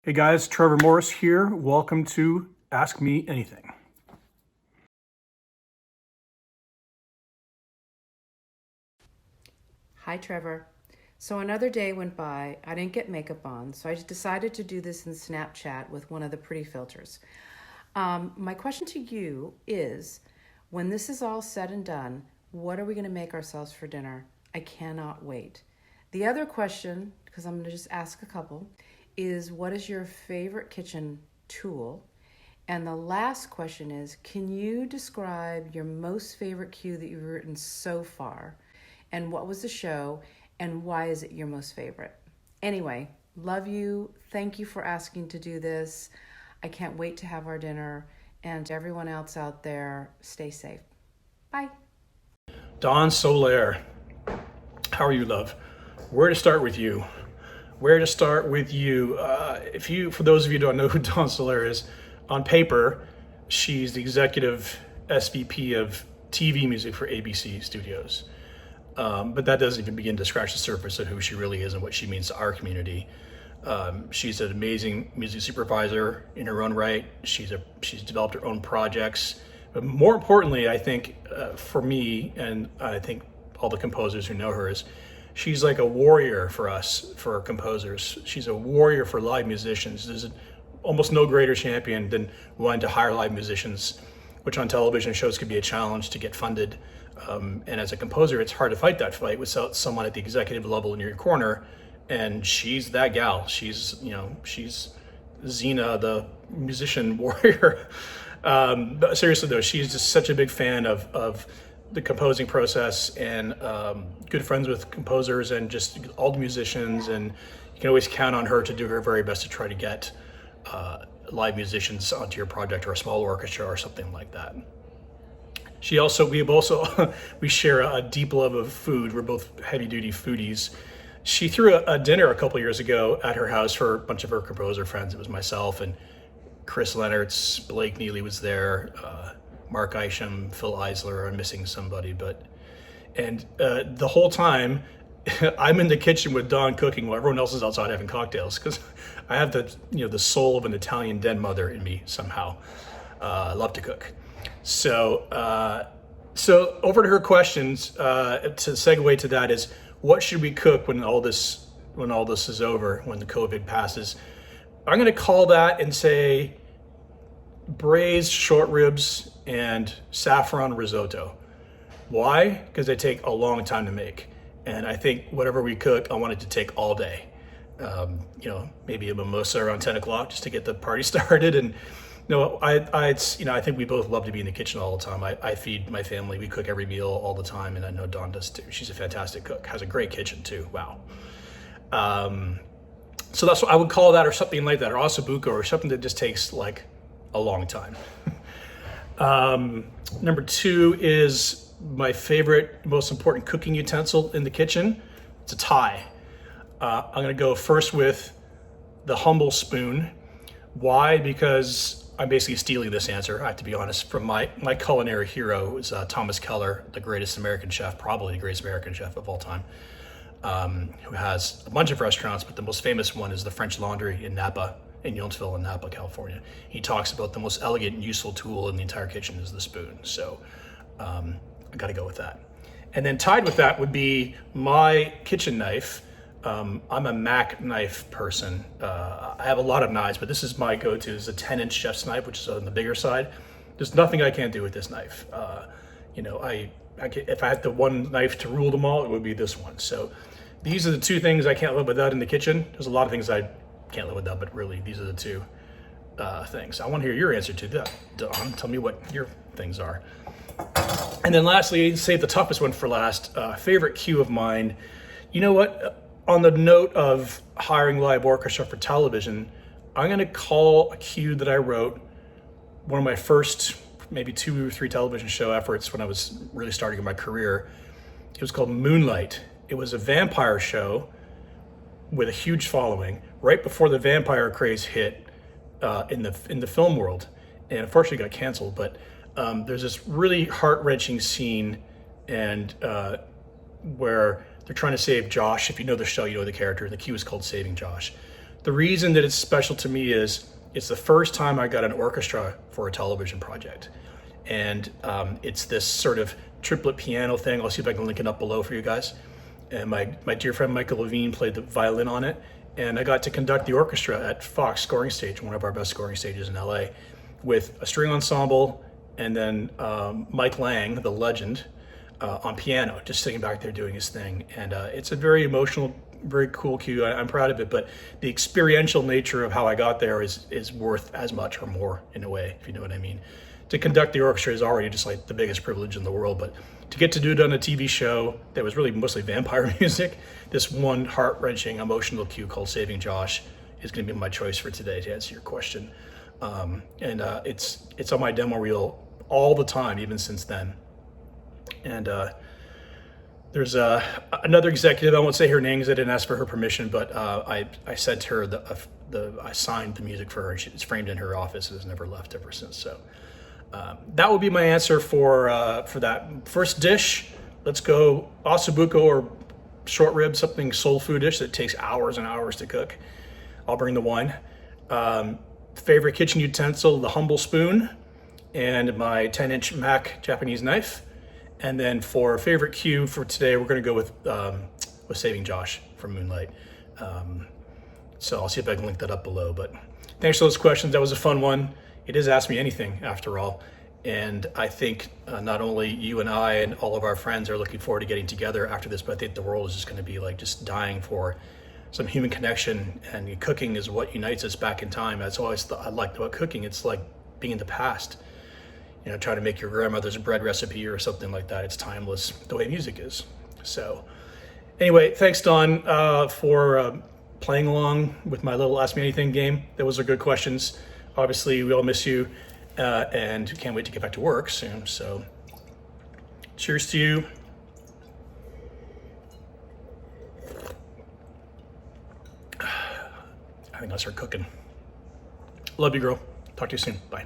Hey guys, Trevor Morris here. Welcome to Ask Me Anything. Hi, Trevor. So another day went by. I didn't get makeup on, so I just decided to do this in Snapchat with one of the pretty filters. My question to you is, when this is all said and done, what are we going to make ourselves for dinner? I cannot wait. The other question, because I'm going to just ask a couple, is what is your favorite kitchen tool? And the last question is, can you describe your most favorite cue that you've written so far? And what was the show? And why is it your most favorite? Anyway, love you. Thank you for asking to do this. I can't wait to have our dinner. And to everyone else out there, stay safe. Bye. Don Soler, how are you, love? Where to start with you? Where to start with you? For those of you who don't know who Don Soler is, on paper, she's the executive SVP of TV music for ABC Studios. But that doesn't even begin to scratch the surface of who she really is and what she means to our community. She's an amazing music supervisor in her own right. She's developed her own projects. But more importantly, I think for me, and I think all the composers who know her, is she's like a warrior for us, for composers. She's a warrior for live musicians. There's almost no greater champion than wanting to hire live musicians, which on television shows could be a challenge to get funded. And as a composer, it's hard to fight that fight without someone at the executive level in your corner. And she's that gal. She's Xena, the musician warrior. But seriously though, she's just such a big fan of the composing process and good friends with composers and just all the musicians. And you can always count on her to do her very best to try to get live musicians onto your project or a small orchestra or something like that. We share a deep love of food. We're both heavy duty foodies. She threw a dinner a couple years ago at her house for a bunch of her composer friends. It was myself and Chris Leonards, Blake Neely was there, Mark Isham, Phil Eisler. I'm missing somebody, and the whole time I'm in the kitchen with Dawn cooking while everyone else is outside having cocktails because I have the soul of an Italian den mother in me somehow. I love to cook. So over to her questions. To segue to that is, what should we cook when all this is over, when the COVID passes? I'm going to call that and say braised short ribs and saffron risotto. Why? Because they take a long time to make, and I think whatever we cook, I want it to take all day. Maybe a mimosa around 10 o'clock just to get the party started. And I think we both love to be in the kitchen all the time. I feed my family. We cook every meal all the time, and I know Dawn does too. She's a fantastic cook. Has a great kitchen too. Wow. So that's what I would call that, or something like that, or ossobuco, or something that just takes like a long time. Number two is my favorite, most important cooking utensil in the kitchen. It's a tie. I'm going to go first with the humble spoon. Why? Because I'm basically stealing this answer, I have to be honest, from my culinary hero, is Thomas Keller, the greatest American chef, probably the greatest American chef of all time, who has a bunch of restaurants, but the most famous one is the French Laundry in Napa, in Yountville in Napa, California. He talks about the most elegant and useful tool in the entire kitchen is the spoon. So I got to go with that. And then tied with that would be my kitchen knife. I'm a Mac knife person. I have a lot of knives, but this is my go-to. It's a 10-inch chef's knife, which is on the bigger side. There's nothing I can't do with this knife. If I had the one knife to rule them all, it would be this one. So these are the two things I can't live without in the kitchen. There's a lot of things I can't live without, but really these are the two things. I want to hear your answer to that, Dawn. Tell me what your things are. And then lastly, save the toughest one for last. Favorite cue of mine. You know what? On the note of hiring live orchestra for television, I'm going to call a cue that I wrote, one of my first maybe 2 or 3 television show efforts when I was really starting my career. It was called Moonlight. It was a vampire show with a huge following right before the vampire craze hit in the film world, and unfortunately got canceled. But there's this really heart-wrenching scene, and where they're trying to save Josh. If you know the show, you know the character. The cue is called Saving Josh. The reason that it's special to me is it's the first time I got an orchestra for a television project. And it's this sort of triplet piano thing. I'll see if I can link it up below for you guys. And my dear friend Michael Levine played the violin on it. And I got to conduct the orchestra at Fox Scoring Stage, one of our best scoring stages in LA, with a string ensemble and then Mike Lang, the legend, on piano, just sitting back there doing his thing. And it's a very emotional, very cool cue. I'm proud of it, but the experiential nature of how I got there is worth as much or more in a way, if you know what I mean. To conduct the orchestra is already just like the biggest privilege in the world, but to get to do it on a TV show that was really mostly vampire music, this one heart-wrenching emotional cue called Saving Josh is going to be my choice for today to answer your question. It's on my demo reel all the time, even since then. And there's another executive, I won't say her name because I didn't ask for her permission, but I said to her I signed the music for her. It's framed in her office and has never left ever since. So that would be my answer for that first dish. Let's go ossobuco or short rib, something soul food-ish that takes hours and hours to cook. I'll bring the wine. Favorite kitchen utensil, the humble spoon, and my 10-inch Mac Japanese knife. And then for favorite cue for today, we're going to go with Saving Josh from Moonlight. So I'll see if I can link that up below. But thanks for those questions. That was a fun one. It is Ask Me Anything, after all. And I think not only you and I and all of our friends are looking forward to getting together after this, but I think the world is just going to be like just dying for some human connection. And cooking is what unites us back in time. That's always I liked about cooking. It's like being in the past. You know, trying to make your grandmother's bread recipe or something like that. It's timeless, the way music is. So anyway, thanks, Don, for playing along with my little Ask Me Anything game. Those are good questions. Obviously, we all miss you and can't wait to get back to work soon. So cheers to you. I think I'll start cooking. Love you, girl. Talk to you soon. Bye.